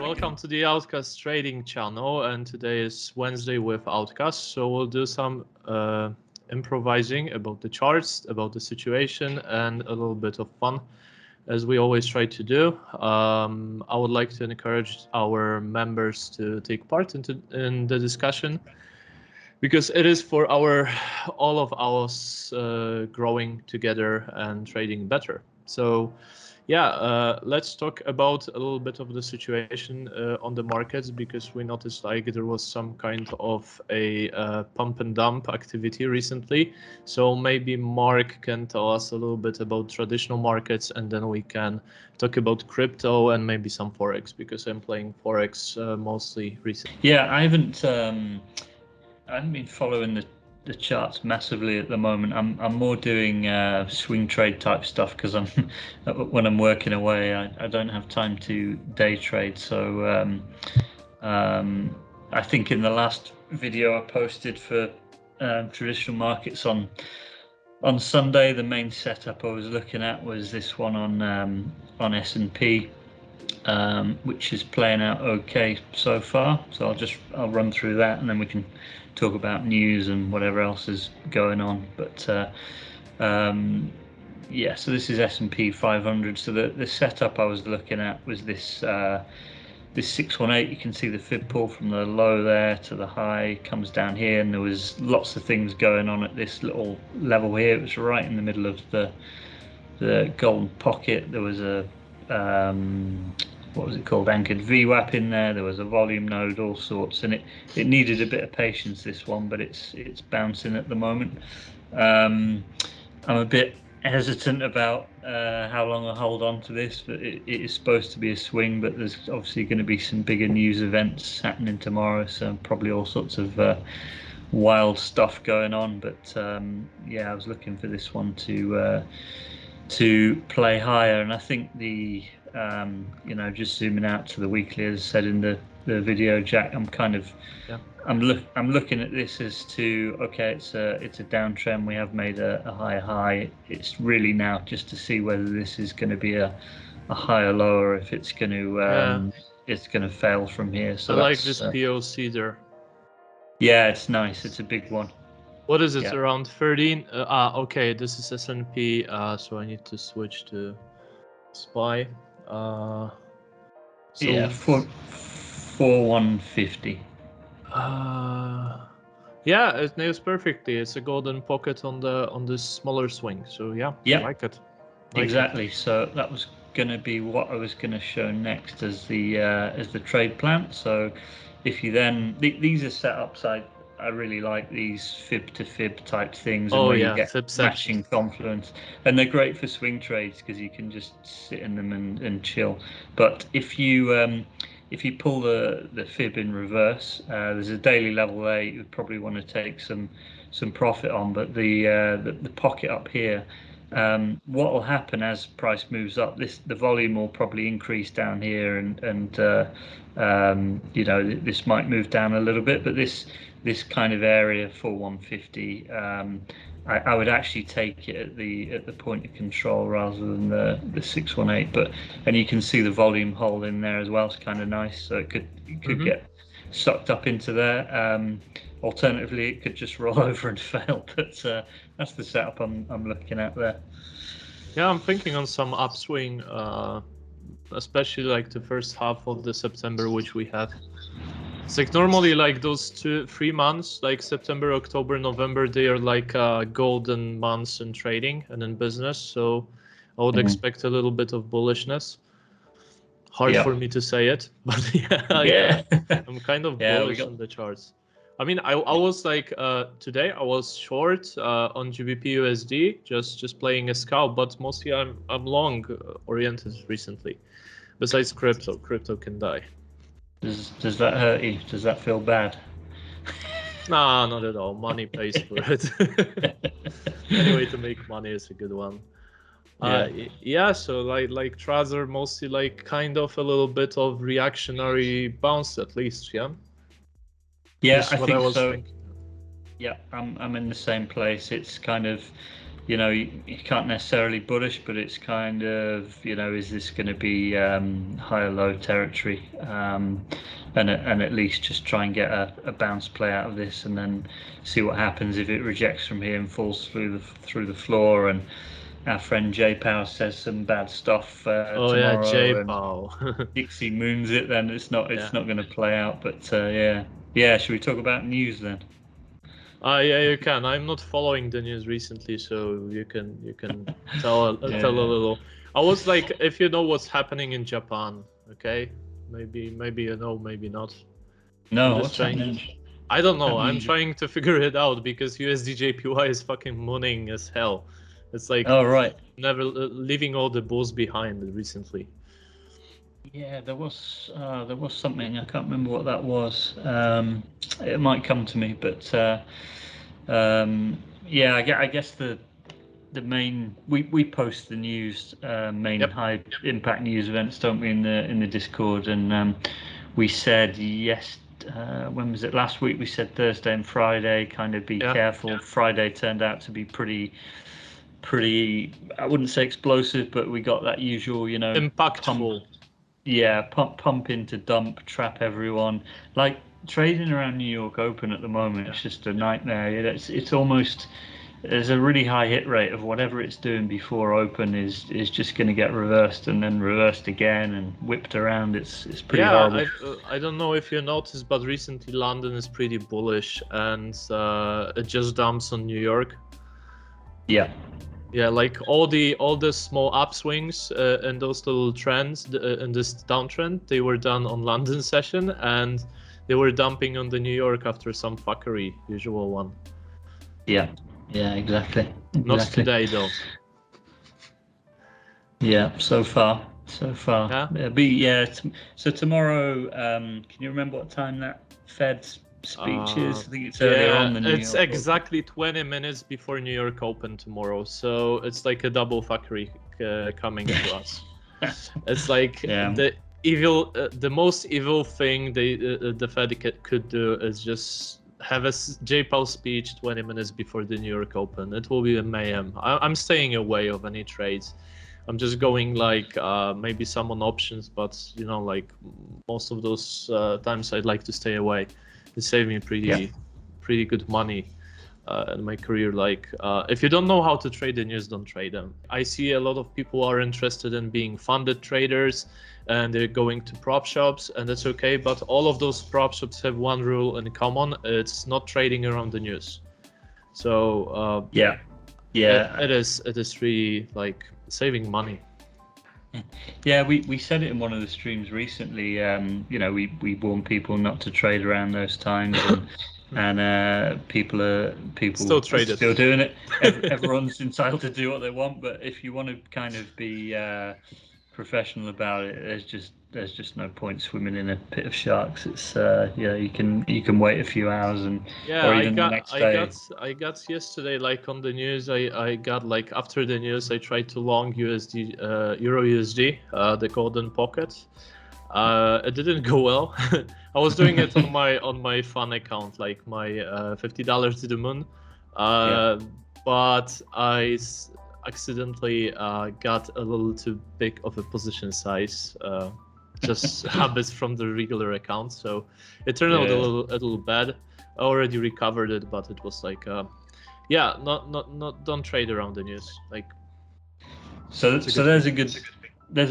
Welcome to the Outcast Trading channel, and today is Wednesday with Outcast, so we'll do some improvising about the charts, about the situation, and a little bit of fun, as we always try to do. I would like to encourage our members to take part in the discussion, because it is for all of us growing together and trading better. So yeah, let's talk about a little bit of the situation on the markets, because we noticed like there was some kind of a pump and dump activity recently. So maybe Mark can tell us a little bit about traditional markets, and then we can talk about crypto and maybe some Forex, because I'm playing Forex mostly recently. Yeah, I haven't been following the charts massively at the moment. I'm more doing swing trade type stuff, because when I'm working away, I don't have time to day trade. So I think in the last video I posted for traditional markets on Sunday, the main setup I was looking at was this one on S&P, which is playing out okay so far. So I'll run through that, and then we can talk about news and whatever else is going on. But yeah, so this is S&P 500. So the setup I was looking at was this 618. You can see the fib pull from the low there to the high, comes down here, and there was lots of things going on at this little level here. It was right in the middle of the golden pocket. There was a what was it called, anchored VWAP in there. There was a volume node, all sorts, and it needed a bit of patience, this one, but it's bouncing at the moment. I'm a bit hesitant about how long I hold on to this, but it is supposed to be a swing, but there's obviously going to be some bigger news events happening tomorrow, so probably all sorts of wild stuff going on. But yeah, I was looking for this one to play higher, and I think the just zooming out to the weekly, as I said in the video, Jack, I'm looking at this as to, okay, it's a downtrend. We have made a higher high. It's really now just to see whether this is going to be a higher low, or if it's going to fail from here. So I like this POC there. Yeah, it's nice. It's a big one. What is it? Yeah. Around 13? Okay, this is S&P, so I need to switch to SPY. So yeah, 4150. Yeah, it nails perfectly. It's a golden pocket on the smaller swing. So yeah, I like it. Exactly. So that was going to be what I was going to show next as the trade plan. So if you then these are setups I really like, these fib to fib type things, and where you get matching confluence, and they're great for swing trades because you can just sit in them and chill. But if you pull the fib in reverse, there's a daily level there you would probably want to take some profit on. But the pocket up here, what will happen as price moves up, the volume will probably increase down here, and this might move down a little bit, but this kind of area for 150, I would actually take it at the point of control rather than the 618. And you can see the volume hole in there as well. It's kind of nice, so it could get sucked up into there. Alternatively, it could just roll over and fail. But that's the setup I'm looking at there. Yeah, I'm thinking on some upswing, especially like the first half of the September, which we have. It's like normally like those 2-3 months, like September, October, November, they are like golden months in trading and in business. So I would expect a little bit of bullishness. Hard for me to say it, but yeah. I'm kind of bullish on the charts. I mean, I was like today I was short on GBP USD, just playing a scalp, but mostly I'm long oriented recently. Besides crypto can die. Does that hurt you? Does that feel bad? Nah, not at all. Money pays for it. Any way to make money is a good one. Yeah, so like trades are mostly like kind of a little bit of reactionary bounce, at least. Yeah, I think so. Thinking. Yeah, I'm in the same place. It's kind of you can't necessarily bullish, but it's kind of, is this going to be high or low territory, and at least just try and get a bounce play out of this, and then see what happens if it rejects from here and falls through the floor. And our friend J Pow says some bad stuff tomorrow. Yeah, J Pow. Dixie moons it, then it's not going to play out. But should we talk about news then? Yeah, you can. I'm not following the news recently, so you can tell a little. I was like, if you know what's happening in Japan, okay, maybe maybe not. No, what's happening? I don't know. I'm trying to figure it out because USDJPY is fucking mooning as hell. It's like, oh right, never leaving all the bulls behind recently. Yeah, there was something, I can't remember what that was. It might come to me, but I guess the main, we post the news, main high impact news events, don't we, in the Discord, and we said when was it, last week? We said Thursday and Friday, kind of be careful. Yeah. Friday turned out to be pretty, I wouldn't say explosive, but we got that usual, impactful. Pump into dump, trap everyone. Like trading around New York Open at the moment, it's just a nightmare. It's almost, there's a really high hit rate of whatever it's doing before Open is just going to get reversed and then reversed again and whipped around. It's pretty horrible. I don't know if you noticed, but recently London is pretty bullish, and it just dumps on New York. Yeah, like all the small upswings and those little trends in this downtrend, they were done on London session, and they were dumping on the New York after some fuckery, usual one. Yeah, exactly. Not today though. Yeah, so far. Yeah. So tomorrow, can you remember what time that Fed speech is? I think it's earlier on than New York. It's exactly 20 minutes before New York Open tomorrow, so it's like a double fuckery coming to us. It's like the most evil thing the Fed could do is just have a J-Powell speech 20 minutes before the New York Open. It will be a mayhem. I'm staying away of any trades. I'm just going like maybe some on options, but like most of those times I'd like to stay away. It saved me pretty good money in my career. Like if you don't know how to trade the news, don't trade them. I see a lot of people are interested in being funded traders, and they're going to prop shops, and that's okay. But all of those prop shops have one rule in common: it's not trading around the news. So it is really like saving money. Yeah, we said it in one of the streams recently. We warn people not to trade around those times, and people still doing it. Everyone's entitled to do what they want, but if you want to kind of be professional about it, there's just no point swimming in a pit of sharks. It's you can wait a few hours or even the next day. I got yesterday, like on the news, I got like after the news I tried to long USD Euro USD, the golden pocket. It didn't go well. I was doing it on my fun account, like my $50 to the moon, but I accidentally got a little too big of a position size, just habits from the regular account, so it turned out a little bad. I already recovered it, but it was like not don't trade around the news. Like so there's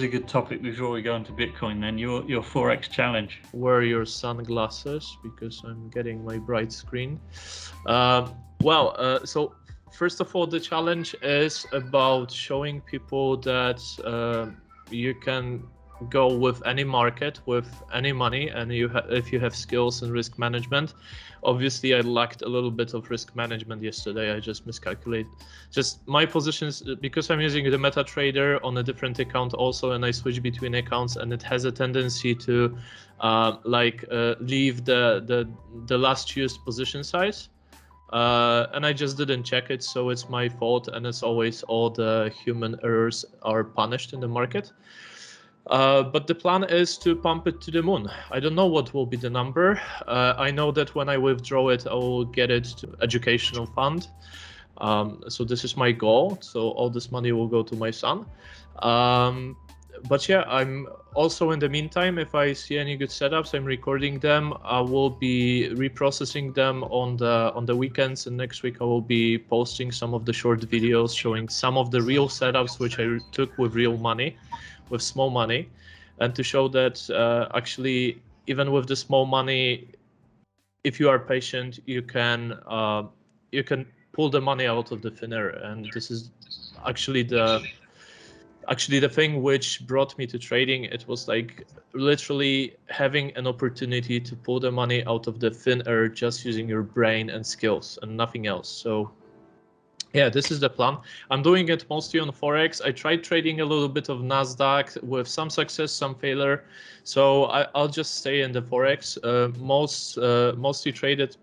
a good topic before we go into Bitcoin then. Your Forex challenge. Wear your sunglasses because I'm getting my bright screen. So first of all, the challenge is about showing people that you can go with any market, with any money, and if you have skills in risk management. Obviously, I lacked a little bit of risk management yesterday. I just miscalculated. Just my positions, because I'm using the MetaTrader on a different account also, and I switch between accounts, and it has a tendency to leave the last used position size. And I just didn't check it, so it's my fault, and as always, all the human errors are punished in the market. But the plan is to pump it to the moon. I don't know what will be the number. I know that when I withdraw it, I will get it to educational fund. So this is my goal. So all this money will go to my son. But yeah, I'm also, in the meantime, if I see any good setups, I'm recording them. I will be reprocessing them on the weekends, and next week I will be posting some of the short videos showing some of the real setups which I took with real money, with small money, and to show that actually, even with the small money, if you are patient, you can pull the money out of the thin air. And this is actually the thing which brought me to trading. It was like literally having an opportunity to pull the money out of the thin air, just using your brain and skills and nothing else. So yeah, this is the plan. I'm doing it mostly on Forex. I tried trading a little bit of NASDAQ with some success, some failure. So I'll just stay in the Forex. Mostly traded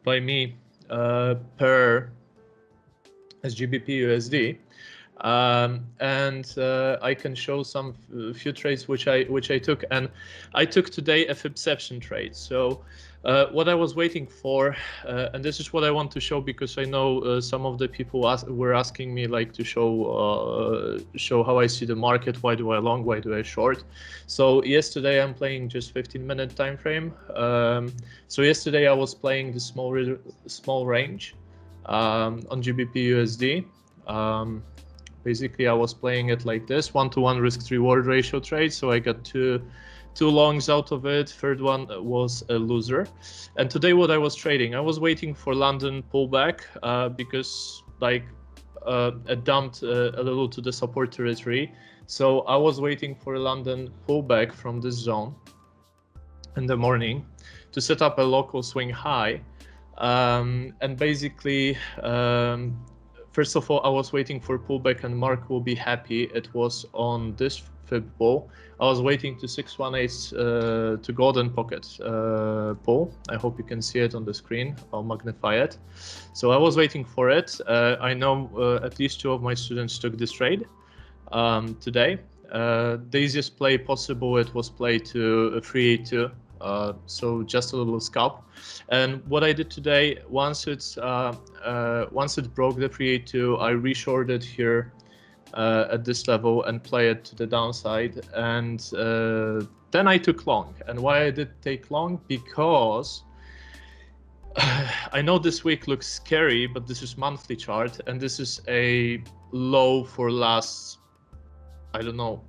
by me per GBP USD. And I can show some few trades which I took, and I took today a fibception trade. So what I was waiting for, and this is what I want to show, because I know some of the people were asking me like to show how I see the market. Why do I long? Why do I short? So yesterday I'm playing just 15-minute time frame. So yesterday I was playing the small range on GBP USD. Basically, I was playing it like this, 1-to-1 risk-to-reward ratio trade. So I got two longs out of it. Third one was a loser. And today, what I was trading, I was waiting for London pullback because like it dumped a little to the support territory. So I was waiting for a London pullback from this zone in the morning to set up a local swing high. And basically, first of all, I was waiting for pullback, and Mark will be happy. It was on this fib pull. I was waiting to 618 to golden pocket pull. I hope you can see it on the screen. I'll magnify it. So I was waiting for it. I know at least 2 of my students took this trade today. The easiest play possible, it was play to 382. So just a little scalp. And what I did today, once it broke the 382, I reshorted here at this level and play it to the downside. And then I took long. And why I did take long? Because I know this week looks scary, but this is monthly chart, and this is a low for last, I don't know,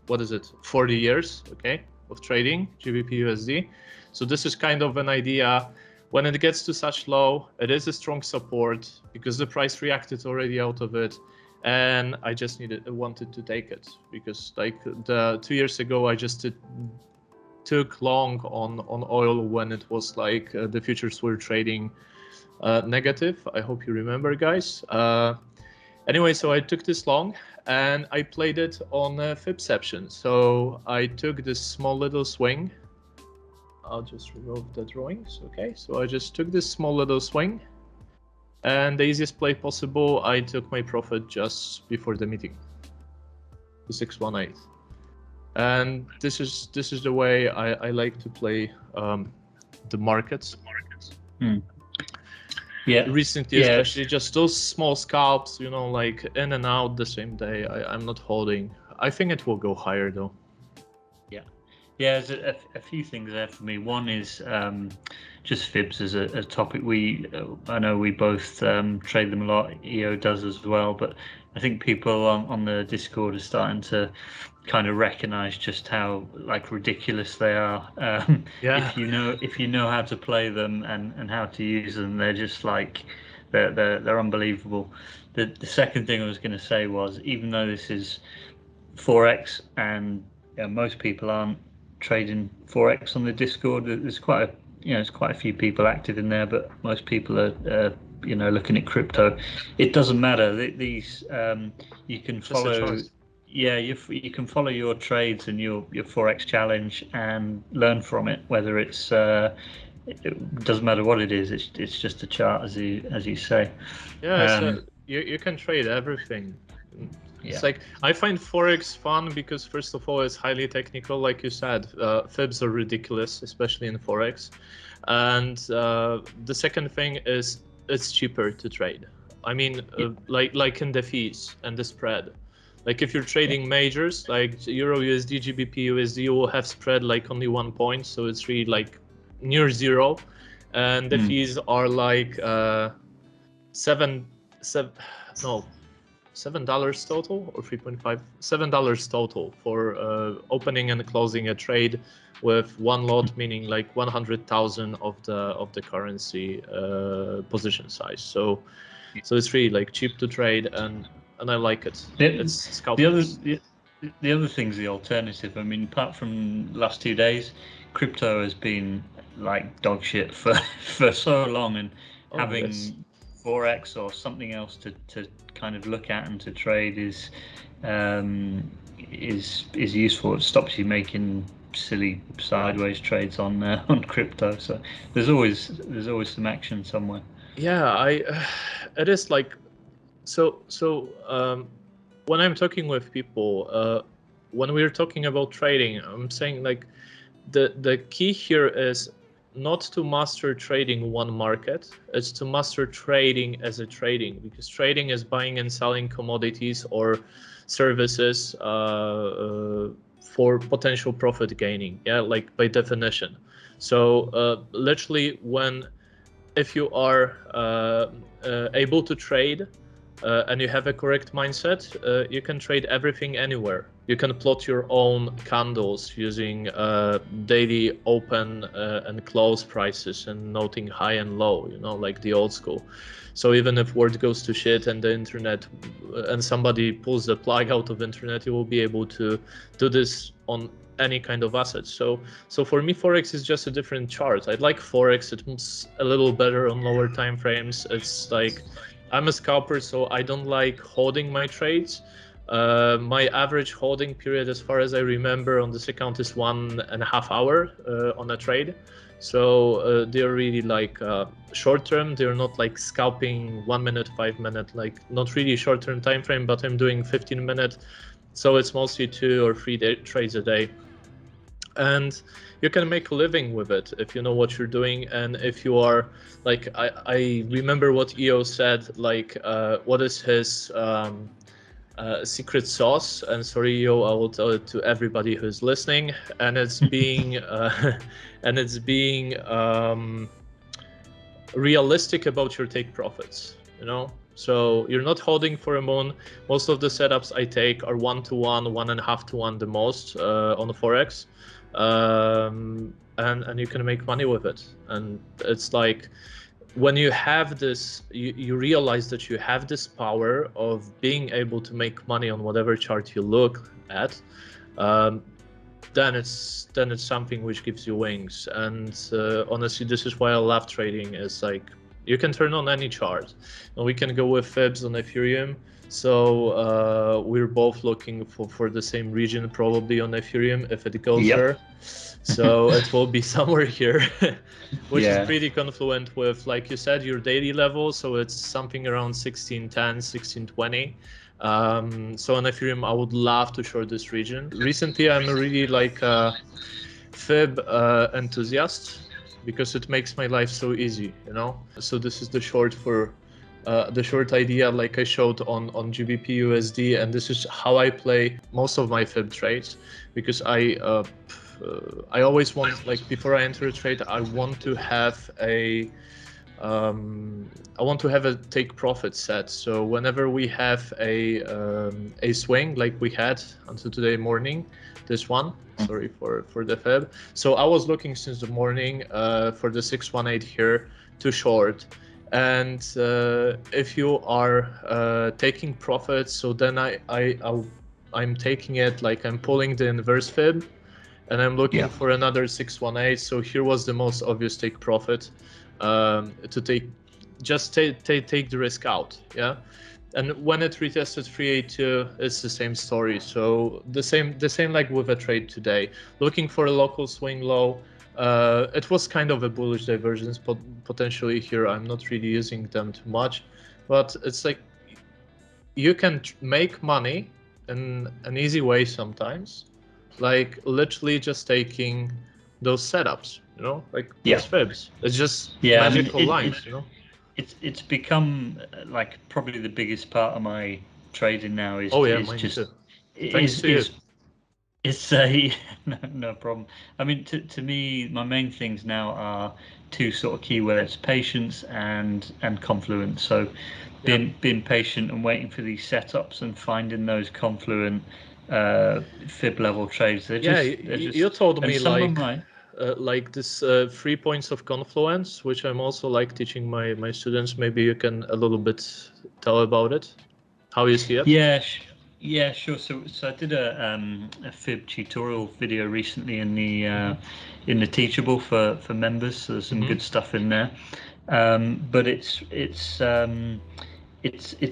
what is it, 40 years, okay, of trading GBP USD. So this is kind of an idea. When it gets to such low, it is a strong support because the price reacted already out of it, and I just wanted to take it because like 2 years ago I just took long on oil when it was like the futures were trading negative. I hope you remember, guys. Anyway, so I took this long and I played it on fibception. So I took this small little swing. I'll just remove the drawings. Okay, so I just took this small little swing, and the easiest play possible, I took my profit just before the meeting, the 618. And this is the way I like to play the markets. Yeah. Recently, especially just those small scalps, you know, like in and out the same day. I'm not holding. I think it will go higher though. Yeah, there's a few things there for me. One is just fibs as a topic. I know we both trade them a lot. EO does as well, but I think people on the Discord are starting to kind of recognize just how like ridiculous they are. Yeah. If you know how to play them and how to use them, they're just like they're unbelievable. The second thing I was going to say was, even though this is Forex and most people aren't trading Forex on the Discord, there's quite a few people active in there, but most people are looking at crypto. It doesn't matter. These you can follow. Yeah, you can follow your trades and your Forex challenge and learn from it. Whether it's it doesn't matter what it is. It's just a chart, as you say. Yeah, so you can trade everything. It's like, I find Forex fun because first of all, it's highly technical, like you said. Fibs are ridiculous, especially in Forex. And the second thing is it's cheaper to trade. I mean, like in the fees and the spread. Like if you're trading majors like Euro USD, GBP USD, you will have spread like only 1 point, so it's really like near zero, and the fees are like $7 total or 3.5 $7 total for opening and closing a trade with one lot, meaning like 100,000 of the currency position size. So it's really like cheap to trade, and I like it. It's scalping. The other thing's the alternative. I mean, apart from last 2 days, crypto has been like dog shit for so long, and having Forex or something else to kind of look at and to trade is useful. It stops you making silly sideways trades on crypto. So there's always some action somewhere. Yeah, it is like so when I'm talking with people, when we're talking about trading, I'm saying like the key here is not to master trading one market, it's to master trading as a trading, because trading is buying and selling commodities or services for potential profit gaining, yeah, like by definition. So literally if you are able to trade and you have a correct mindset, you can trade everything anywhere. You can plot your own candles using daily open and close prices and noting high and low, you know, like the old school. So even if word goes to shit and the internet and somebody pulls the plug out of internet, you will be able to do this on any kind of asset. So for me, Forex is just a different chart. I like Forex. It's a little better on lower time frames. It's like, I'm a scalper, so I don't like holding my trades. My average holding period, as far as I remember, on this account is 1.5 hours on a trade. So they're really like short term. They're not like scalping 1 minute, 5 minute, like not really short term time frame, but I'm doing 15 minute. So it's mostly 2 or 3 trades a day. And you can make a living with it if you know what you're doing, and if you are like, I remember what EO said, like what is his secret sauce, and sorry EO, I will tell it to everybody who's listening, and it's being realistic about your take profits, you know. So you're not holding for a moon. Most of the setups I take are 1-to-1, 1.5-to-1 the most on Forex. And you can make money with it. And it's like, when you have this, you realize that you have this power of being able to make money on whatever chart you look at, then it's something which gives you wings. And honestly, this is why I love trading. Is like, you can turn on any chart, and we can go with fibs on Ethereum. So we're both looking for the same region probably on Ethereum if it goes there. So it will be somewhere here, which is pretty confluent with, like you said, your daily level. So it's something around 1610, 1620. So on Ethereum, I would love to short this region. Recently, I'm really like a fib enthusiast, because it makes my life so easy, you know. So this is the short for the short idea, like I showed on GBP USD, and this is how I play most of my fib trades, because I always want, like, before I enter a trade, I want to have a take profit set. So whenever we have a swing like we had until today morning, this one, sorry for the fib. So I was looking since the morning for the 618 here to short. And if you are taking profits, so then I'm taking it like I'm pulling the inverse fib, and I'm looking for another 618. So here was the most obvious take profit to take, just take the risk out, yeah. And when it retested 382, it's the same story. So the same like with a trade today, looking for a local swing low. It was kind of a bullish divergence potentially here. I'm not really using them too much, but it's like, you can make money in an easy way sometimes, like literally just taking those setups, you know, like those fibs. It's just magical lines, you know. it's become like probably the biggest part of my trading now is Oh yeah, is mine just too. Thanks to you. It's a no problem. I mean, to me, my main things now are two sort of keywords: patience and confluence. So, Yeah. being patient and waiting for these setups and finding those confluent fib level trades. Yeah, They're you just, told and me some of my like this 3 points of confluence, which I'm also like teaching my students. Maybe you can a little bit tell about it, how you see it. yeah. Yeah, sure. So I did a fib tutorial video recently in the Teachable for members. So there's some good stuff in there. But it's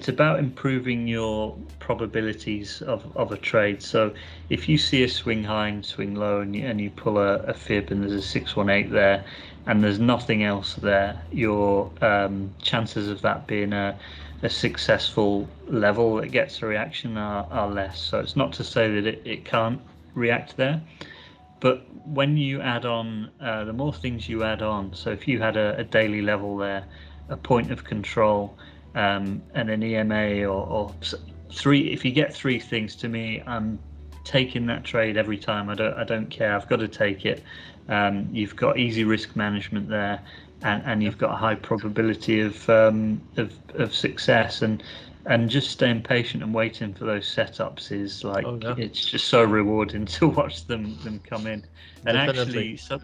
about improving your probabilities of a trade. So if you see a swing high and swing low and you pull a fib and there's a 618 there and there's nothing else there, your chances of that being a successful level that gets a reaction are less. So it's not to say that it can't react there, but when you add on, the more things you add on, so if you had a daily level there, a point of control, and an EMA or three, if you get three things, to me, I'm taking that trade every time. I don't care. I've got to take it. You've got easy risk management there, and you've got a high probability of success. And just staying patient and waiting for those setups is like, Oh yeah, it's just so rewarding to watch them come in. And definitely. actually,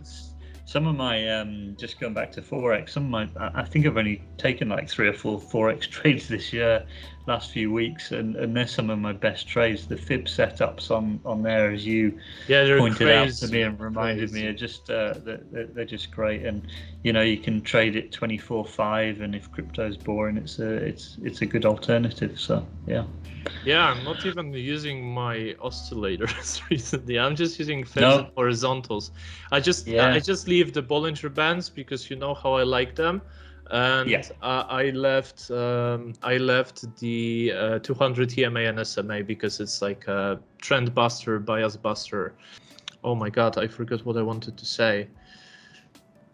some of my just going back to forex, some of my, I think I've only taken like 3 or 4 forex trades this year, last few weeks, and they're some of my best trades. The fib setups on there, as you Yeah, they're pointed out to me crazy, and reminded me, crazy. are just they're just great. And you can trade it 24/5, and if crypto's boring, it's a good alternative. So yeah. Yeah, I'm not even using my oscillators recently. I'm just using fibs and No. horizontals. I Yeah. just leave the Bollinger Bands because you know how I like them, and Yeah. I left the 200 EMA and SMA because it's like a trend buster, bias buster. Oh my God, I forgot what I wanted to say.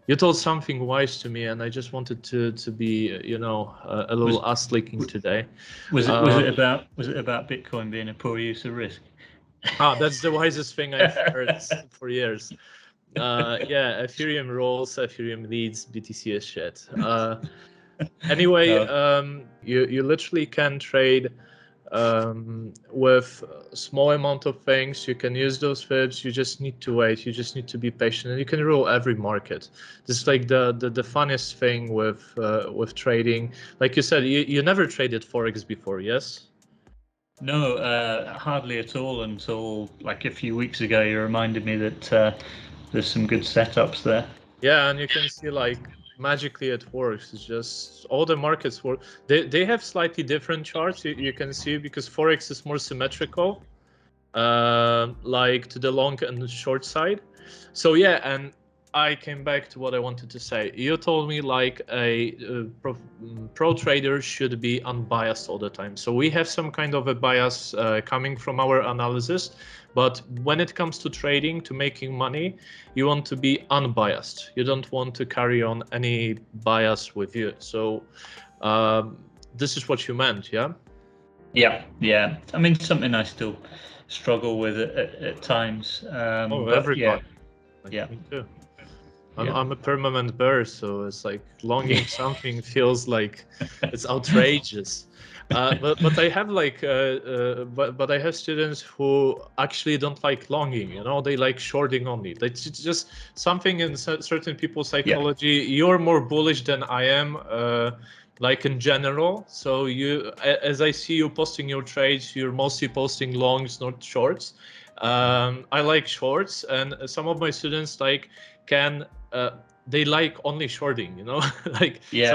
You told something wise to me, and I just wanted to be, a little ass licking today. Was it about Bitcoin being a poor use of risk? That's the wisest thing I've heard for years. Yeah, Ethereum rolls, Ethereum leads, BTC is shit. Anyway, No. you literally can trade with a small amount of things. You can use those fibs. You just need to wait. You just need to be patient, and you can rule every market. This is like the funniest thing with trading. Like you said, you never traded forex before, yes? No, hardly at all until like a few weeks ago. You reminded me that there's some good setups there. Yeah, and you can see like magically it works. It's just all the markets work. They have slightly different charts. You can see because forex is more symmetrical, like to the long and the short side. So yeah, and I came back to what I wanted to say. You told me like a pro trader should be unbiased all the time. So we have some kind of a bias coming from our analysis, but when it comes to trading, to making money, you want to be unbiased. You don't want to carry on any bias with you. So this is what you meant, yeah? Yeah. I mean, something I still struggle with at times. But Everybody. Like, yeah. me too. Yeah. I'm a permanent bear, so it's like longing something feels like it's outrageous. But I have like but I have students who actually don't like longing. They like shorting only. It's just something in certain people's psychology. You're more bullish than I am, like in general. So as I see you posting your trades, you're mostly posting longs, not shorts. I like shorts, and some of my students they like only shorting, so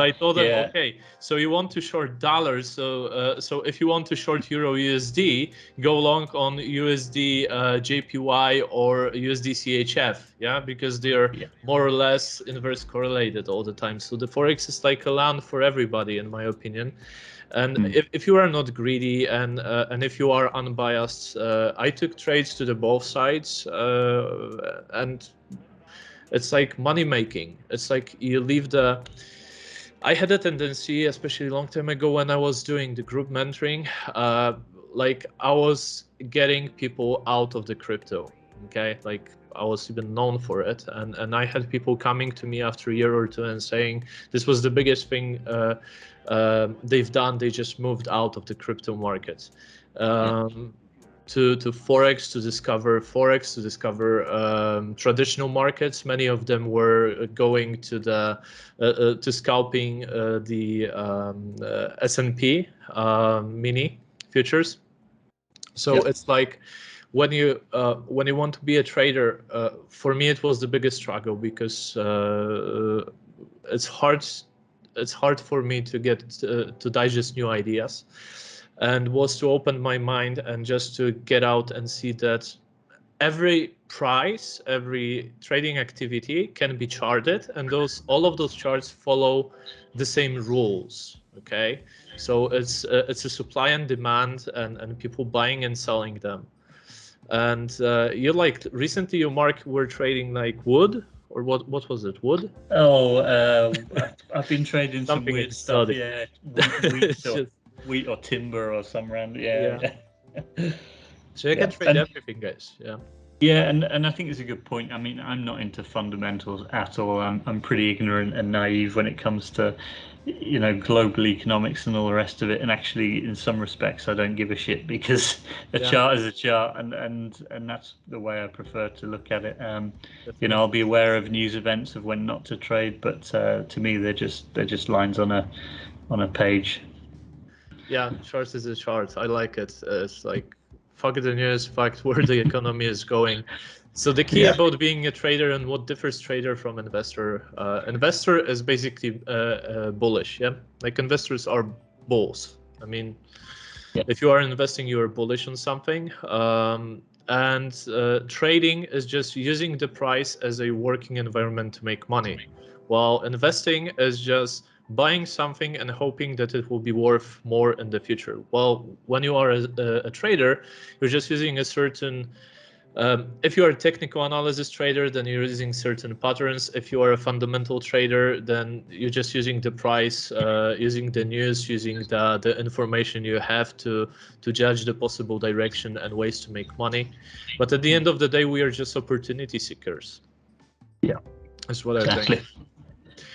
I told them, okay, so you want to short dollars, so if you want to short Euro USD, go long on USD JPY or USD CHF, because they're more or less inverse correlated all the time. So the forex is like a land for everybody, in my opinion. And if you are not greedy and if you are unbiased, I took trades to the both sides, and it's like money making. It's like you leave I had a tendency, especially a long time ago when I was doing the group mentoring, like I was getting people out of the crypto. Okay, like I was even known for it, and I had people coming to me after a year or two and saying this was the biggest thing they've done. They just moved out of the crypto market. To Forex, to discover Forex, to discover traditional markets. Many of them were going to the to scalping the S&P mini futures. So it's like when you want to be a trader, for me it was the biggest struggle because it's hard for me to get to digest new ideas, and was to open my mind and just to get out and see that every price, every trading activity can be charted, and all of those charts follow the same rules. Okay, so it's a supply and demand, and people buying and selling them. And you like recently, you Mark were trading like wood, or what was it, wood? Oh, I've been trading some Something weird stuff. Yeah, just, wheat or timber or some random. So you can trade everything, guys. Yeah, and I think it's a good point. I mean, I'm not into fundamentals at all. I'm pretty ignorant and naive when it comes to, global economics and all the rest of it. And actually, in some respects, I don't give a shit because a chart is a chart, and that's the way I prefer to look at it. I'll be aware of news events of when not to trade, but to me, they're just lines on a page. Yeah, charts is a chart. I like it. It's like fuck the news, fact where the economy is going. So the key about being a trader and what differs trader from investor. Investor is basically bullish. Yeah, like investors are bulls. I mean, if you are investing, you are bullish on something. And trading is just using the price as a working environment to make money, while investing is just buying something and hoping that it will be worth more in the future. Well, when you are a trader, you're just using a certain if you are a technical analysis trader, then you're using certain patterns. If you are a fundamental trader, then you're just using the price, using the news, using the information you have to judge the possible direction and ways to make money. But at the end of the day, we are just opportunity seekers. Yeah, that's what I think.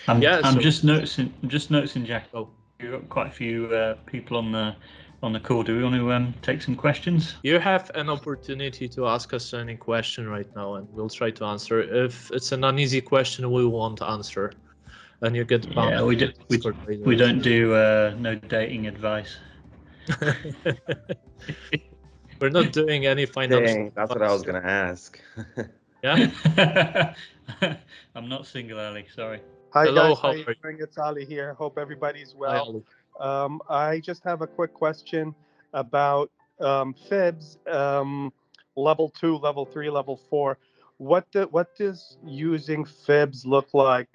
I'm just noticing, Jack. You've got quite a few people on the call. Do we want to take some questions? You have an opportunity to ask us any question right now, and we'll try to answer. If it's an uneasy question, we won't answer, and you get banned. Yeah, we don't do no dating advice. We're not doing any financial. That's what I was gonna ask. Yeah. I'm not single, Ali. Sorry. Hi Hello, guys, how are you doing? It's Ali here. Hope everybody's well. I just have a quick question about fibs, level 2, level 3, level 4. What does using fibs look like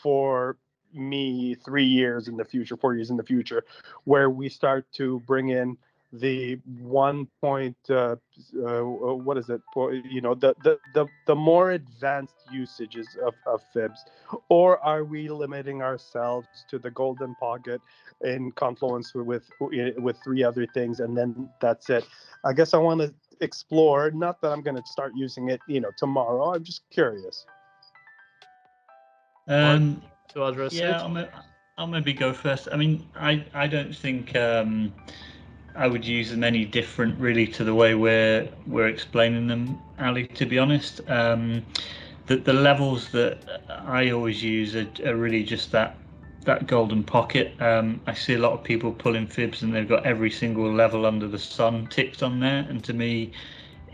for me 3 years in the future, 4 years in the future, where we start to bring in the 1 point what is it, the more advanced usages of fibs, or are we limiting ourselves to the golden pocket in Confluence with 3 other things, and then that's it? I guess I want to explore, not that I'm going to start using it tomorrow. I'm just curious. To address it, I'll maybe go first. I mean, I don't think I would use them any different really to the way we're explaining them, Ali, to be honest. The levels that I always use are really just that golden pocket. I see a lot of people pulling fibs and they've got every single level under the sun ticked on there, and to me,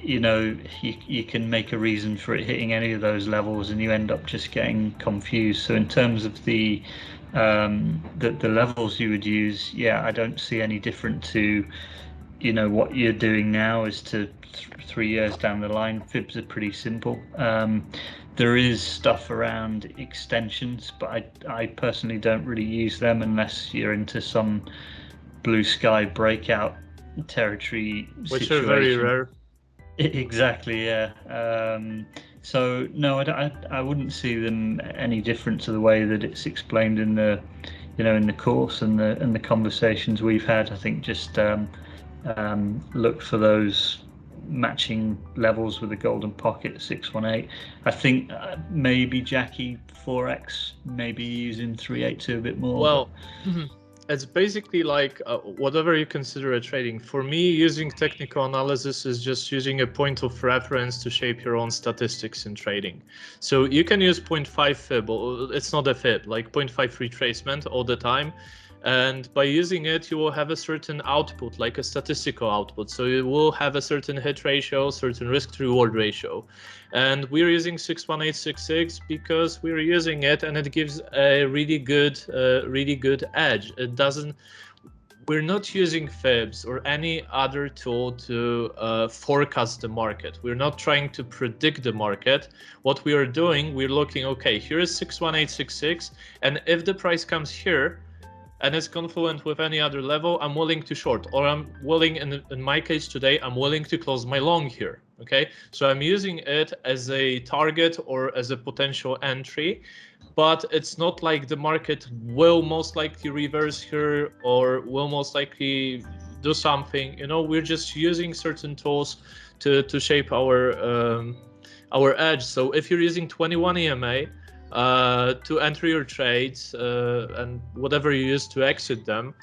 you can make a reason for it hitting any of those levels and you end up just getting confused. So in terms of the levels you would use, I don't see any different to what you're doing now as to 3 years down the line. Fibs are pretty simple. There is stuff around extensions, but I personally don't really use them unless you're into some blue sky breakout territory which situation. are very rare. Exactly, yeah. So no, I wouldn't see them any different to the way that it's explained in the you know, in the course and the conversations we've had. I think just look for those matching levels with the golden pocket 618. I think maybe Jackie 4x, maybe using 382 a bit more. Well, it's basically like whatever you consider a trading. For me, using technical analysis is just using a point of reference to shape your own statistics in trading. So you can use 0.5 fib, it's not a fib, like 0.5 retracement all the time. And by using it, you will have a certain output, like a statistical output. So you will have a certain hit ratio, certain risk to reward ratio. And we're using 61866 because we're using it, and it gives a really good edge. It doesn't. We're not using fibs or any other tool to forecast the market. We're not trying to predict the market. What we are doing, we're looking, okay, here is 61866, and if the price comes here, and it's confluent with any other level, I'm willing to short, or I'm willing, in my case today, I'm willing to close my long here, okay? So I'm using it as a target or as a potential entry, but it's not like the market will most likely reverse here or will most likely do something. You know, we're just using certain tools to shape our edge. So if you're using 21 EMA, to enter your trades and whatever you use to exit them,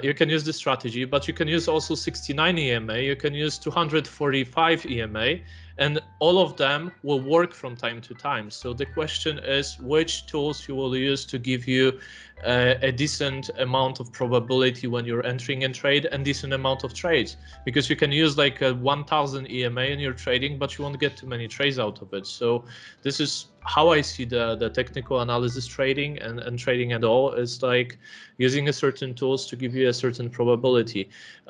you can use this strategy, but you can use also 69 EMA, you can use 245 EMA, and all of them will work from time to time. So the question is which tools you will use to give you a decent amount of probability when you're entering in trade and decent amount of trades, because you can use like a 1000 EMA in your trading, but you won't get too many trades out of it. So this is how I see the technical analysis trading and trading at all, is like using a certain tools to give you a certain probability.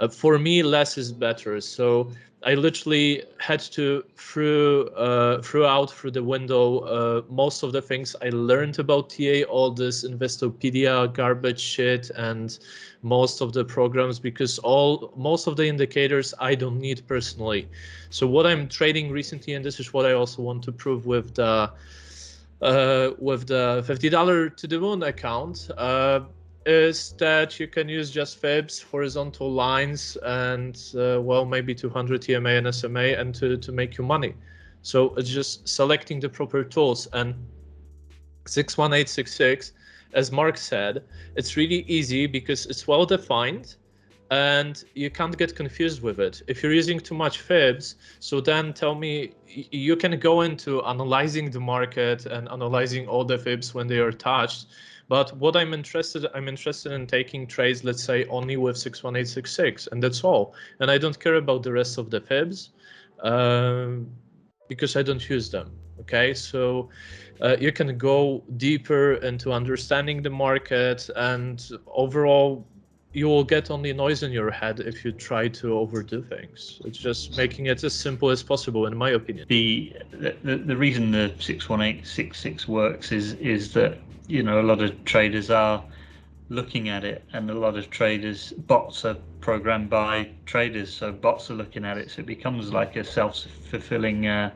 For me, less is better. So I literally had to throw out through the window most of the things I learned about TA, all this Investopedia garbage shit, and most of the programs, because most of the indicators I don't need personally. So what I'm trading recently, and this is what I also want to prove with the $50 to the moon account, is that you can use just fibs, horizontal lines, and well, maybe 200 EMA and SMA, and to make you money. So it's just selecting the proper tools. And 61866, as Mark said, it's really easy because it's well defined and you can't get confused with it. If you're using too much fibs, so then tell me, you can go into analyzing the market and analyzing all the fibs when they are touched. But what I'm interested in taking trades, let's say, only with 61866, and that's all. And I don't care about the rest of the fibs because I don't use them. Okay, so you can go deeper into understanding the market, and overall, you will get only noise in your head if you try to overdo things. It's just making it as simple as possible, in my opinion. The reason the 61866 works is that, you know, a lot of traders are looking at it, and a lot of bots are programmed by traders, so bots are looking at it, so it becomes like a self-fulfilling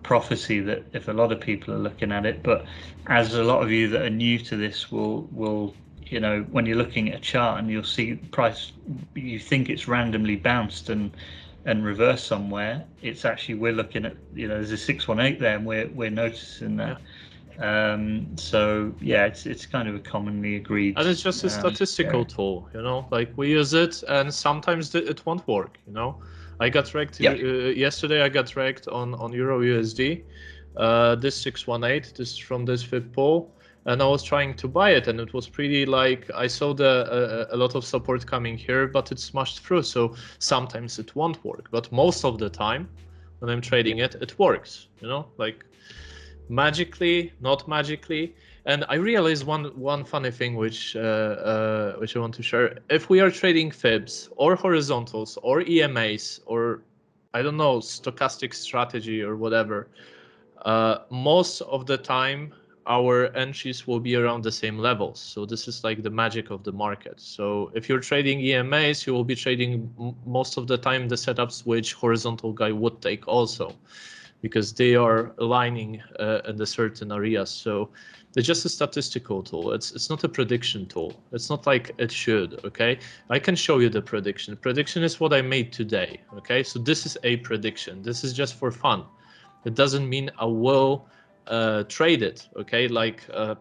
prophecy that if a lot of people are looking at it. But as a lot of you that are new to this will, you know, when you're looking at a chart and you'll see price, you think it's randomly bounced and reversed somewhere, it's actually, we're looking at, you know, there's a 618 there, and we're noticing that. So yeah, it's kind of a commonly agreed, and it's just a statistical tool, you know, like we use it, and sometimes it won't work, you know. I got wrecked yesterday. I got wrecked on Euro USD, this 618, this from this fib pool, and I was trying to buy it, and it was pretty, like, I saw a lot of support coming here, but it smashed through. So sometimes it won't work, but most of the time when I'm trading it, it works, you know, like magically, not magically. And I realized one funny thing which I want to share. If we are trading fibs or horizontals or EMAs or, I don't know, stochastic strategy or whatever, most of the time our entries will be around the same levels. So this is like the magic of the market. So if you're trading EMAs, you will be trading most of the time the setups which horizontal guy would take also. because they are aligning in the certain areas. So it's just a statistical tool. It's not a prediction tool. It's not like it should, okay? I can show you the prediction. Prediction is what I made today, okay? So this is a prediction. This is just for fun. It doesn't mean I will trade it, okay? Like I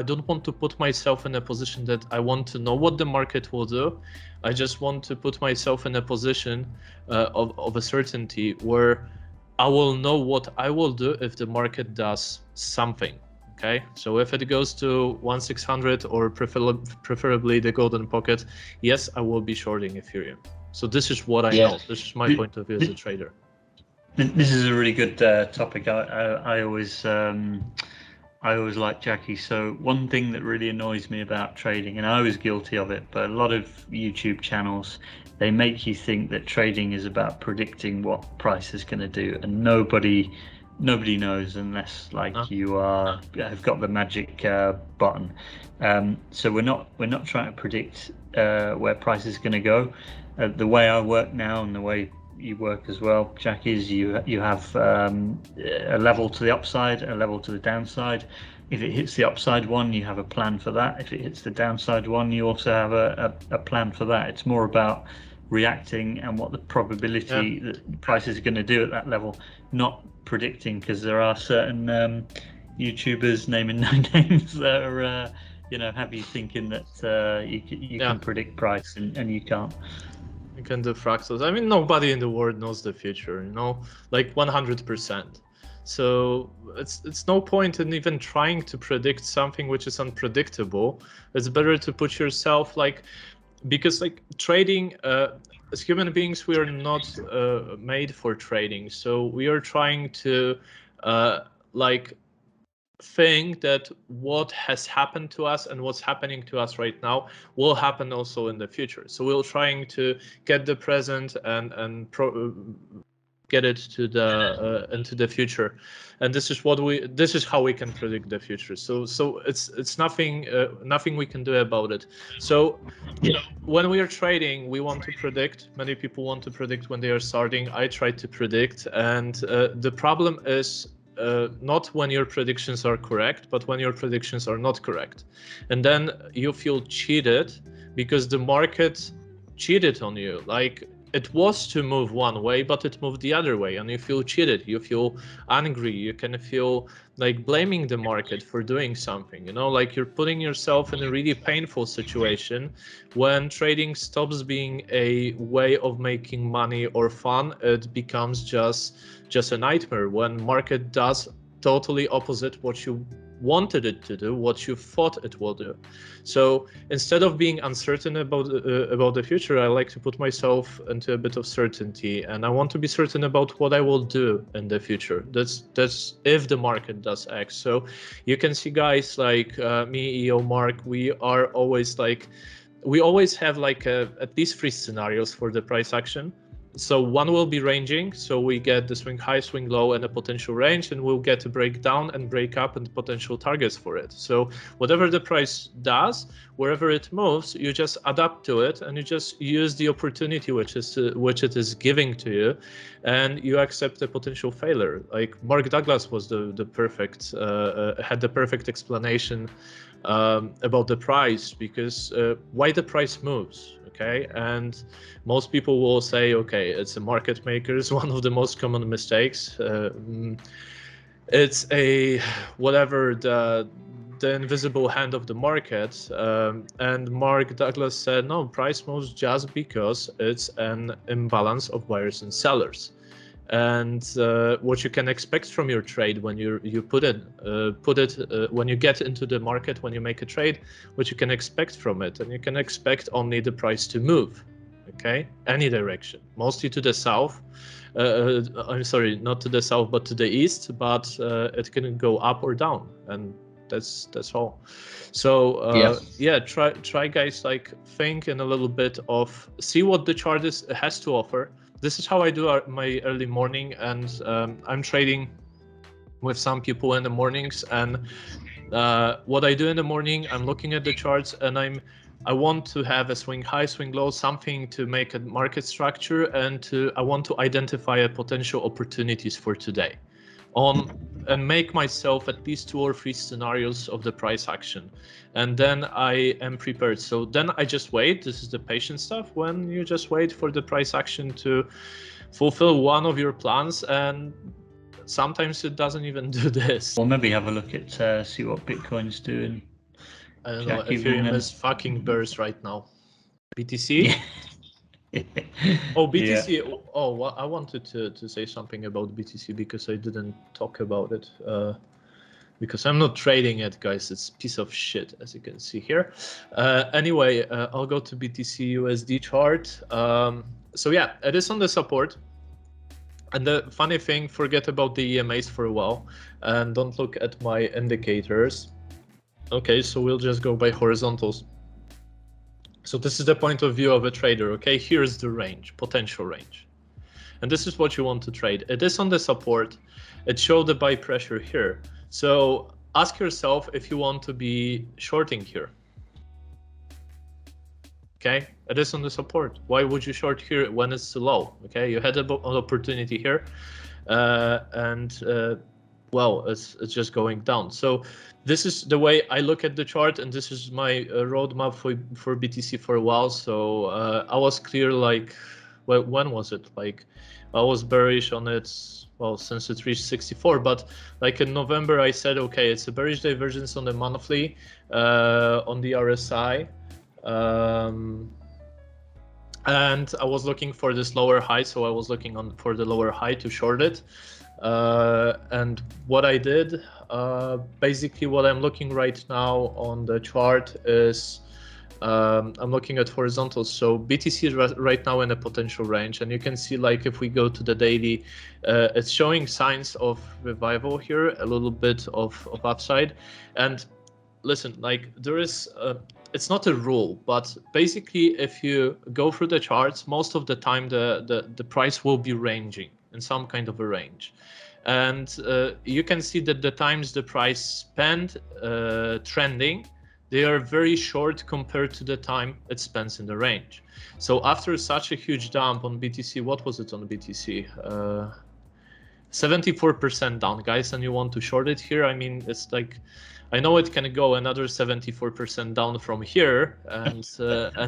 don't want to put myself in a position that I want to know what the market will do. I just want to put myself in a position of a certainty where I will know what I will do if the market does something. Okay, so if it goes to 1600 or preferably the golden pocket, yes, I will be shorting Ethereum. So this is what I know. This is my point of view as a trader. This is a really good topic. I always like Jackie. So one thing that really annoys me about trading, and I was guilty of it, but a lot of YouTube channels, they make you think that trading is about predicting what price is going to do, and nobody knows unless you have got the magic button. So we're not trying to predict where price is going to go. The way I work now and the way you work as well, Jack, is you have a level to the upside, a level to the downside. If it hits the upside one, you have a plan for that. If it hits the downside one, you also have a plan for that. It's more about reacting and what the probability that the price is going to do at that level, not predicting, because there are certain YouTubers, naming no names, that are have you thinking that you can predict price and you can't. You can do fractals. I mean, nobody in the world knows the future, like 100%. So it's no point in even trying to predict something which is unpredictable. It's better to put yourself because trading, as human beings, we are not made for trading. So we are trying to think that what has happened to us and what's happening to us right now will happen also in the future. So we're trying to get the present and get it to the into the future, and this is how we can predict the future. So it's nothing we can do about it. So when we are trading, we want to predict. Many people want to predict when they are starting. I try to predict, and the problem is not when your predictions are correct, but when your predictions are not correct. And then you feel cheated because the market cheated on you. Like, it was to move one way, but it moved the other way, and you feel cheated. You feel angry. You can feel like blaming the market for doing something, like you're putting yourself in a really painful situation. When trading stops being a way of making money or fun, it becomes just a nightmare. When market does totally opposite what you wanted it to do, what you thought it will do. So instead of being uncertain about the future, I like to put myself into a bit of certainty, and I want to be certain about what I will do in the future. That's if the market does X. So you can see guys like me, EO, Mark, we always have at least 3 scenarios for the price action. So one will be ranging, so we get the swing high, swing low, and a potential range, and we'll get to break down and break up and potential targets for it. So whatever the price does, wherever it moves, you just adapt to it, and you just use the opportunity which it is giving to you, and you accept the potential failure. Like Mark Douglas was had the perfect explanation about the price, because why the price moves. Okay, and most people will say, okay, it's a market maker. It's one of the most common mistakes. It's whatever the invisible hand of the market. And Mark Douglas said, no, price moves just because it's an imbalance of buyers and sellers. And what you can expect from your trade when you put it when you get into the market, when you make a trade, what you can expect from it, and you can expect only the price to move, okay, any direction, mostly to the south. I'm sorry, not to the south, but to the east. But it can go up or down, and that's all. So try guys, think in a little bit of see what the chart has to offer. This is how I do my early morning, and I'm trading with some people in the mornings. And what I do in the morning, I'm looking at the charts, and I'm I want to have a swing high, swing low, something to make a market structure, and I want to identify potential opportunities for today and make myself at least 2 or 3 scenarios of the price action. And then I am prepared. So then I just wait. This is the patient stuff, when you just wait for the price action to fulfill one of your plans, and sometimes it doesn't even do this. Or maybe have a look at see what Bitcoin's doing. I don't know, Ethereum is fucking bearish right now. BTC? Yeah. Oh, BTC. Yeah. Oh, well, I wanted to say something about BTC because I didn't talk about it. Because I'm not trading it, guys. It's a piece of shit, as you can see here. Anyway, I'll go to BTC USD chart. So yeah, it is on the support. And the funny thing, forget about the EMAs for a while and don't look at my indicators. Okay, so we'll just go by horizontals. So this is the point of view of a trader, okay? Here's the range, potential range. And this is what you want to trade. It is on the support. It showed the buy pressure here. So ask yourself if you want to be shorting here. Okay, it is on the support. Why would you short here when it's low? Okay, you had an opportunity here, well, it's just going down. So this is the way I look at the chart, and this is my roadmap for BTC for a while. So I was clear, like, well, when was it? Like, I was bearish on it, well, since it reached 64, but like in November, I said, okay, it's a bearish divergence on the monthly, on the RSI. And I was looking for this lower high, so I was looking for the lower high to short it. And what I did, basically what I'm looking right now on the chart is I'm looking at horizontals. So BTC is right now in a potential range, and you can see, like, if we go to the daily, it's showing signs of revival here, a little bit of upside. And listen, like, there is it's not a rule, but basically if you go through the charts, most of the time the price will be ranging in some kind of a range. And you can see that the times the price spent trending, they are very short compared to the time it spends in the range. So after such a huge dump on BTC, what was it on BTC? 74% down, guys, and you want to short it here? I mean, it's like, I know it can go another 74% down from here, and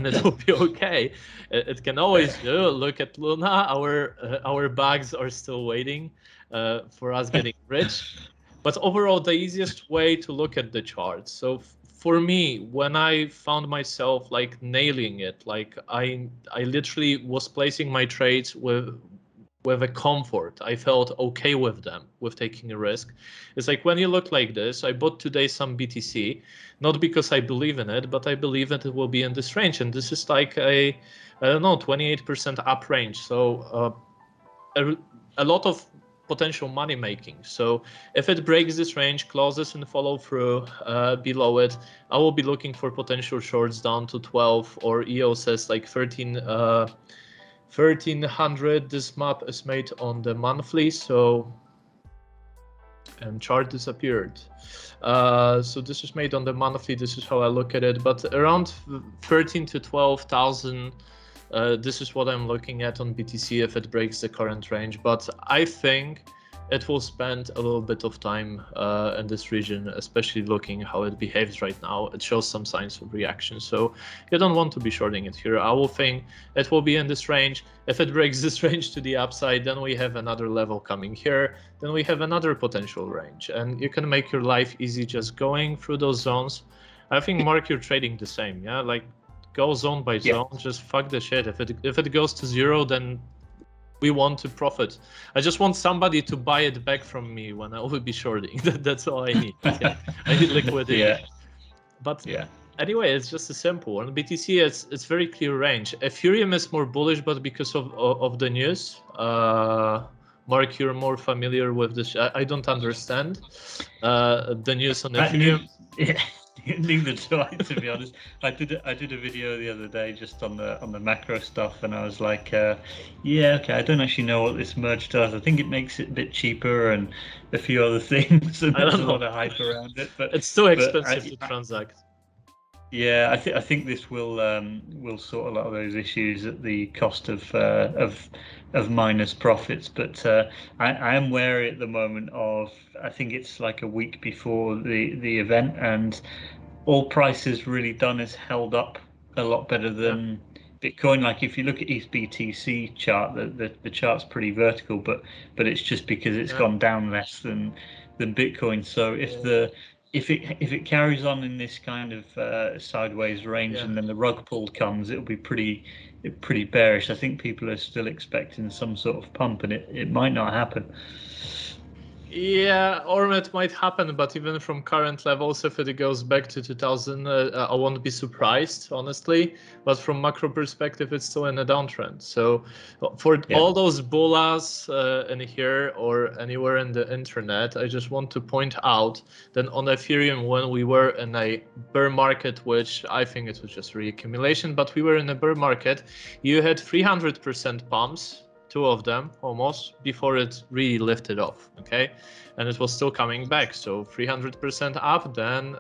it will be okay. It can always do. Look at Luna. Our bags are still waiting for us getting rich. But overall, the easiest way to look at the chart. So for me, when I found myself like nailing it, like I literally was placing my trades with a comfort. I felt okay with them, with taking a risk. It's like when you look like this, I bought today some BTC, not because I believe in it, but I believe that it will be in this range. And this is like I don't know, 28% up range. So a lot of potential money making. So if it breaks this range, closes and follow through below it, I will be looking for potential shorts down to 12, or EO says like 1300. This map is made on the monthly, so, and chart disappeared. So this is made on the monthly. This is how I look at it, but around 13 to 12,000. This is what I'm looking at on BTC if it breaks the current range. But I think it will spend a little bit of time in this region, especially looking how it behaves right now. It shows some signs of reaction, so you don't want to be shorting it here. I will think it will be in this range. If it breaks this range to the upside, then we have another level coming here. Then we have another potential range, and you can make your life easy just going through those zones. I think, Mark, you're trading the same, yeah? Like, go zone by zone, just fuck the shit. If it goes to zero, then we want to profit. I just want somebody to buy it back from me when I will be shorting. That's all I need. Yeah. I need liquidity. Yeah. But anyway, it's just a simple. On BTC, it's very clear range. Ethereum is more bullish, but because of the news. Mark, you're more familiar with this. I don't understand the news on Ethereum. Neither do I, to be honest. I did a video the other day just on the macro stuff, and I was like, yeah, okay, I don't actually know what this merge does. I think it makes it a bit cheaper and a few other things. And I don't know. A lot of hype around it, but it's too expensive to transact. Yeah, I think this will sort a lot of those issues at the cost of miners' profits. But I am wary at the moment of, I think it's like a week before the event, and all prices really done is held up a lot better than Bitcoin. Like if you look at East BTC chart, the chart's pretty vertical, but it's just because it's gone down less than Bitcoin. So if it carries on in this kind of sideways range, and then the rug pull comes, it'll be pretty bearish. I think people are still expecting some sort of pump, and it might not happen. Yeah, or it might happen, but even from current levels, if it goes back to 2000, I won't be surprised, honestly. But from macro perspective, it's still in a downtrend. So for all those bullas in here or anywhere in the internet, I just want to point out that on Ethereum, when we were in a bear market, which I think it was just reaccumulation, but we were in a bear market, you had 300% pumps, two of them almost, before it really lifted off, okay? And it was still coming back, so 300% up, then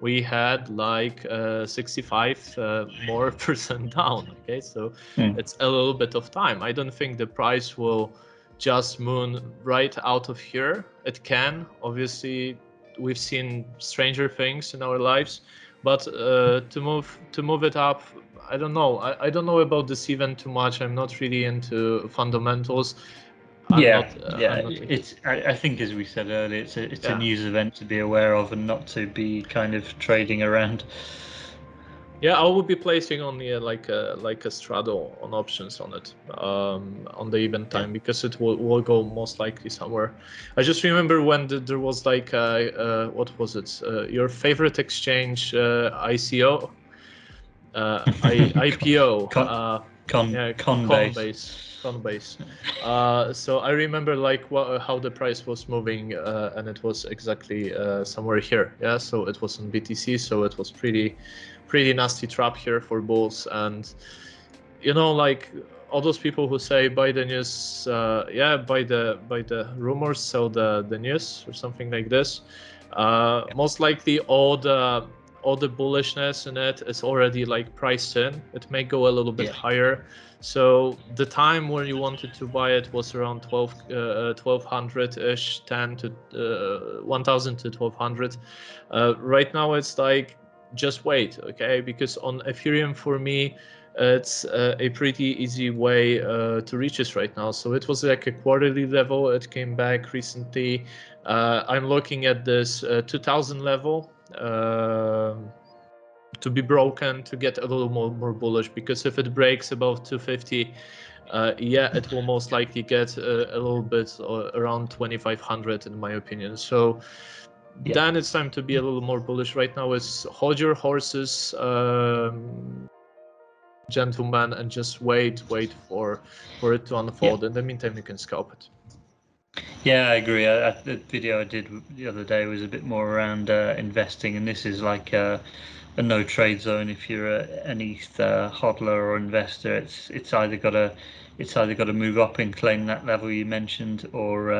we had like 65 more percent down, okay? So it's a little bit of time. I don't think the price will just moon right out of here. It can, obviously, we've seen stranger things in our lives, but to move it up, I don't know. I don't know about this event too much. I'm not really into fundamentals. I think, as we said earlier, it's a news event to be aware of and not to be kind of trading around. Yeah, I will be placing only like a straddle on options on it on the event time, because it will go most likely somewhere. I just remember when there was like what was it? Your favorite exchange ICO. IPO, Coinbase. So I remember like how the price was moving, and it was exactly somewhere here. Yeah, so it was on BTC, so it was pretty nasty trap here for bulls. And you know, like all those people who say buy the news, buy the rumors, sell the news, or something like this. Most likely all the bullishness in it is already like priced in. It may go a little bit higher. So the time where you wanted to buy it was around 1200-ish, 10 to 1000 to 1200. Right now it's like, just wait, okay? Because on Ethereum, for me, it's a pretty easy way to reach this right now. So it was like a quarterly level. It came back recently. I'm looking at this 2000 level to be broken to get a little more bullish, because if it breaks above 250, it will most likely get a little bit around 2500 in my opinion. So then it's time to be a little more bullish. Right now is hold your horses, gentlemen, and just wait for it to unfold. In the meantime, you can scalp it. Yeah, I agree. The video I did the other day was a bit more around investing, and this is like a no trade zone. If you're an ETH hodler or investor, it's either got to move up and claim that level you mentioned, or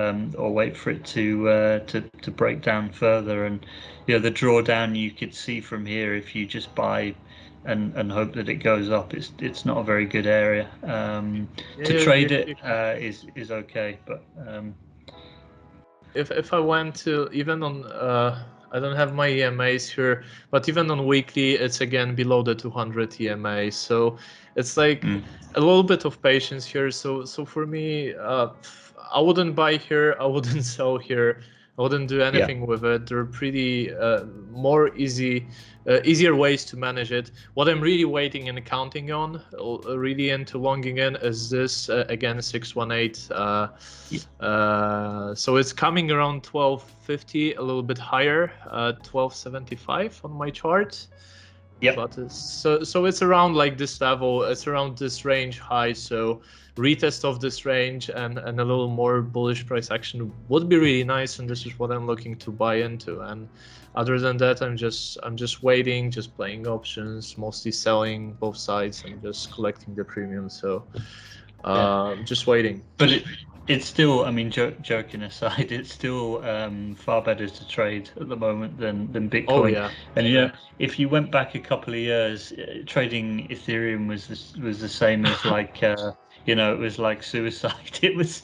wait for it to break down further. And the drawdown you could see from here, if you just buy and hope that it goes up, it's not a very good area. To trade it is okay, but if I went to even on I don't have my EMAs here, but even on weekly, it's again below the 200 EMA. So it's like a little bit of patience here. So for me, I wouldn't buy here. I wouldn't sell here. I wouldn't do anything with it. They're pretty more easier ways to manage it. What I'm really waiting and counting on, really into longing in, is this again 618. So it's coming around 1250, a little bit higher, 1275 on my chart. But so it's around like this level. It's around this range high. So retest of this range and a little more bullish price action would be really nice, and this is what I'm looking to buy into. And other than that, I'm just waiting, just playing options, mostly selling both sides and just collecting the premium. So just waiting. It's still, I mean, joking aside, it's still far better to trade at the moment than Bitcoin. Oh yeah. And you know, if you went back a couple of years, trading Ethereum was the same as like you know, it was like suicide. It was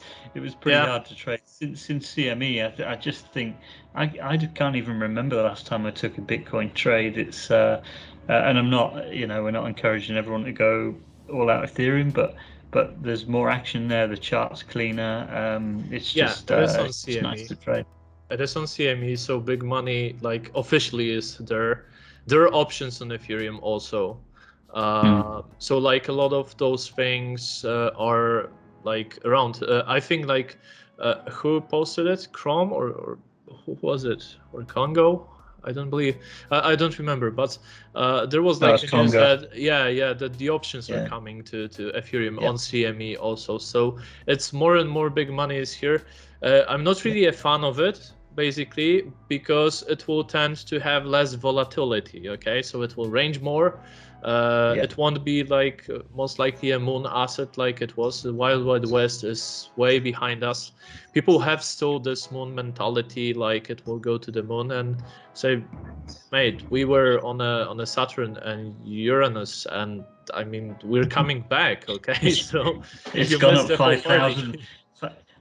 pretty hard to trade. Since CME, I just think I can't even remember the last time I took a Bitcoin trade. It's and I'm not, you know, we're not encouraging everyone to go all out Ethereum, but there's more action there. The chart's cleaner. It's just it is on it's CME. nice to trade. It is on CME, so big money like officially is there. There are options on Ethereum also. So like a lot of those things are like around. I think like who posted it? Chrome or who was it? Or Congo? I don't believe. I don't remember, but there was like the news that that the options are coming to Ethereum on CME also. So it's more and more big money is here. I'm not really a fan of it, basically, because it will tend to have less volatility. Okay, so it will range more. It won't be like most likely a moon asset like it was. The Wild Wild West is way behind us. People have still this moon mentality, like it will go to the moon, and say, mate, we were on a Saturn and Uranus, and I mean we're coming back. Okay, so it's gone up 5,000.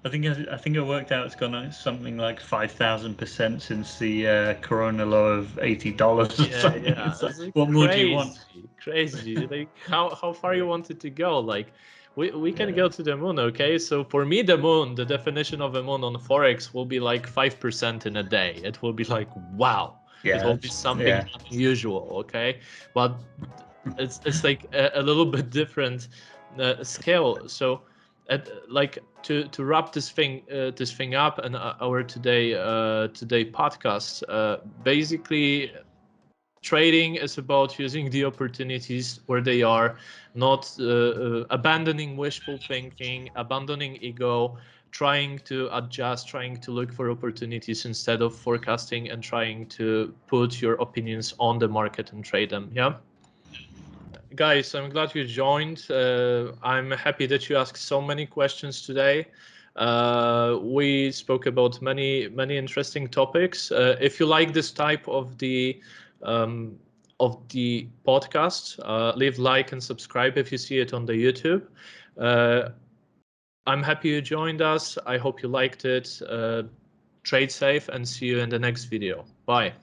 I think it worked out. It's gone up something like 5,000% since the Corona low of $80. Yeah. Like, what more do you want? Crazy. Like how far you wanted to go? Like we can go to the moon. Okay, so for me, the moon, the definition of a moon on Forex will be like 5% in a day. It will be like wow. It will be something unusual. Okay, but it's like a little bit different scale. So. Like to wrap this thing up and our today podcast, basically trading is about using the opportunities where they are, not abandoning wishful thinking, abandoning ego, trying to adjust, trying to look for opportunities instead of forecasting and trying to put your opinions on the market and trade them. Yeah. Guys, I'm glad you joined. I'm happy that you asked so many questions today. We spoke about many interesting topics. If you like this type of the podcast, leave like and subscribe if you see it on the YouTube. I'm happy you joined us. I hope you liked it. Trade safe and see you in the next video. Bye.